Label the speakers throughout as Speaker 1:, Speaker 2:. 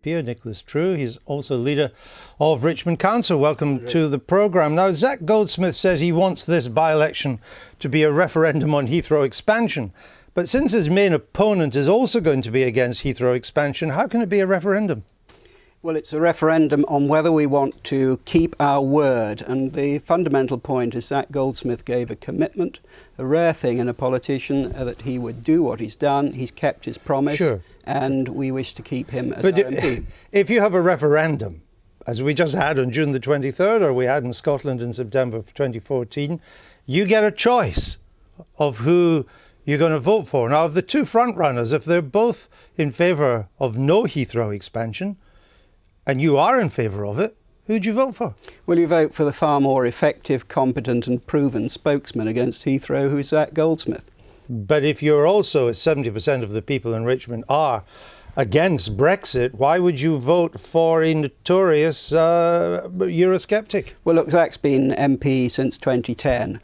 Speaker 1: MP, Nicholas True. He's also leader of Richmond Council. Welcome to the programme. Now, Zac Goldsmith says he wants this by-election to be a referendum on Heathrow expansion. But since his main opponent is also going to be against Heathrow expansion, how can it be a referendum?
Speaker 2: Well, it's a referendum on whether we want to keep our word. And the fundamental point is Zac Goldsmith gave a commitment, a rare thing in a politician, that he would do what he's done. He's kept his promise. Sure. And we wish to keep him as our MP.
Speaker 1: If you have a referendum, as we just had on June the 23rd, or we had in Scotland in September of 2014, you get a choice of who you're going to vote for. Now, of the two front runners, if they're both in favour of no Heathrow expansion, and you are in favour of it, who'd you vote for?
Speaker 2: Well, you vote for the far more effective, competent and proven spokesman against Heathrow, who's Zac Goldsmith.
Speaker 1: But if you're also, as 70% of the people in Richmond are, against Brexit, why would you vote for a notorious Eurosceptic?
Speaker 2: Well, look, Zac's been MP since 2010.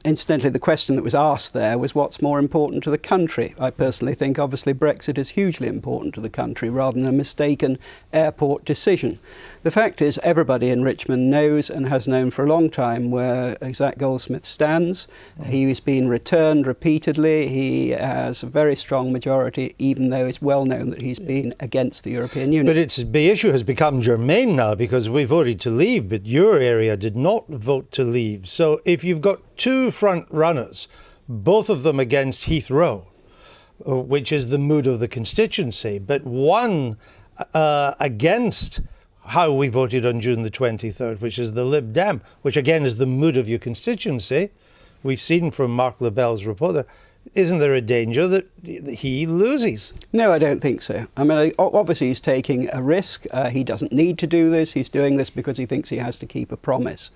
Speaker 2: Incidentally, the question that was asked there was what's more important to the country. I personally think, obviously, Brexit is hugely important to the country rather than a mistaken airport decision. The fact is, everybody in Richmond knows and has known for a long time where Zac Goldsmith stands. He's been returned repeatedly. He has a very strong majority, even though it's well known that he's been against the European Union.
Speaker 1: But the issue has become germane now because we voted to leave, but your area did not vote to leave. So if you've got two front runners, both of them against Heathrow, which is the mood of the constituency, but one against how we voted on June the 23rd, which is the Lib Dem, which again is the mood of your constituency. We've seen from Mark LaBelle's report there. Isn't there a danger that he loses?
Speaker 2: No, I don't think so. I mean, obviously he's taking a risk. He doesn't need to do this. He's doing this because he thinks he has to keep a promise.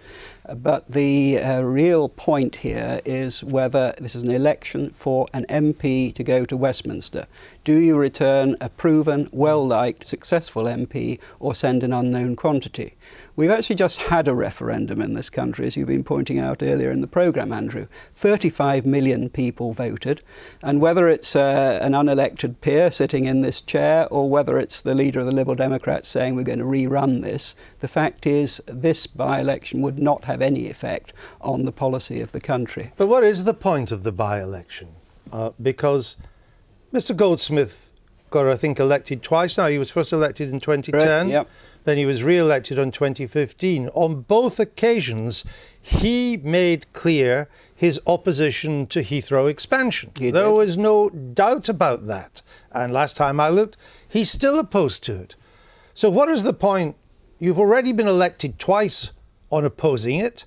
Speaker 2: But the real point here is whether this is an election for an MP to go to Westminster. Do you return a proven, well-liked, successful MP or send an unknown quantity? We've actually just had a referendum in this country, as you've been pointing out earlier in the programme, Andrew. 35 million people voted, and whether it's an unelected peer sitting in this chair or whether it's the leader of the Liberal Democrats saying we're going to rerun this, the fact is this by-election would not have any effect on the policy of the country.
Speaker 1: But what is the point of the by-election? Because Mr. Goldsmith got, I think, elected twice now. He was first elected in 2010.
Speaker 2: Right, yep.
Speaker 1: Then he was re-elected on 2015. On both occasions, he made clear his opposition to Heathrow expansion. There was no doubt about that. And last time I looked, he's still opposed to it. So what is the point? You've already been elected twice on opposing it.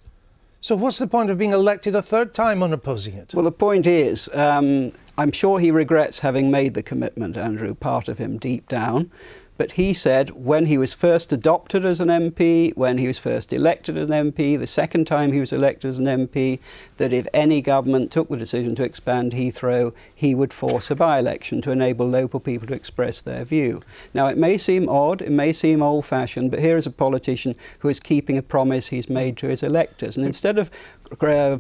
Speaker 1: So what's the point of being elected a third time on opposing it?
Speaker 2: Well, the point is, I'm sure he regrets having made the commitment, Andrew, part of him deep down. But he said when he was first adopted as an MP, when he was first elected as an MP, the second time he was elected as an MP, that if any government took the decision to expand Heathrow, he would force a by-election to enable local people to express their view. Now, it may seem odd, it may seem old-fashioned, but here is a politician who is keeping a promise he's made to his electors. And instead of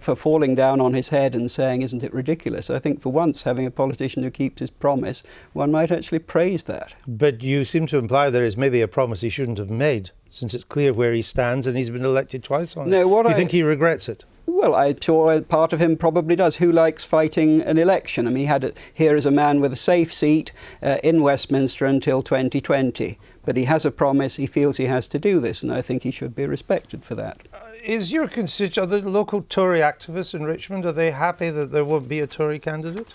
Speaker 2: for falling down on his head and saying, isn't it ridiculous? I think for once, having a politician who keeps his promise, one might actually praise that.
Speaker 1: But you seem to imply there is maybe a promise he shouldn't have made, since it's clear where he stands and he's been elected twice on it. Do you think he regrets it?
Speaker 2: Well, I'm sure part of him probably does. Who likes fighting an election? I mean, he had it here as a man with a safe seat in Westminster until 2020. But he has a promise, he feels he has to do this, and I think he should be respected for that.
Speaker 1: Is your constituent, are the local Tory activists in Richmond, are they happy that there won't be a Tory candidate?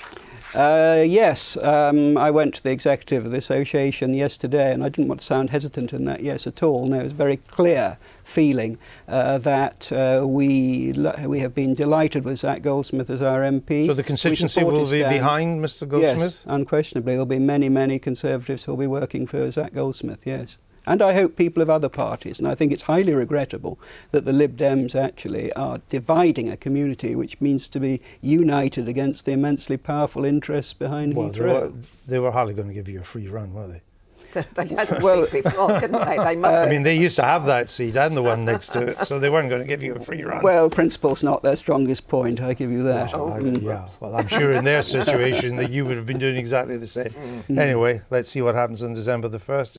Speaker 2: Yes, I went to the executive of the association yesterday, and I didn't want to sound hesitant in that yes at all. No, it was a very clear feeling that we have been delighted with Zac Goldsmith as our MP.
Speaker 1: So the constituency will be behind Mr. Goldsmith?
Speaker 2: Yes, unquestionably. There will be many, many Conservatives who will be working for Zac Goldsmith, yes. And I hope people of other parties. And I think it's highly regrettable that the Lib Dems actually are dividing a community which means to be united against the immensely powerful interests behind Heathrow.
Speaker 1: They were hardly going to give you a free run, were they?
Speaker 3: They had the seat before, didn't they? They must.
Speaker 1: I mean, they used to have that seat and the one next to it, so they weren't going to give you a free run.
Speaker 2: Well, principle's not their strongest point, I give you that.
Speaker 1: Well, I'm sure in their situation that you would have been doing exactly the same. Anyway, let's see what happens on December the 1st.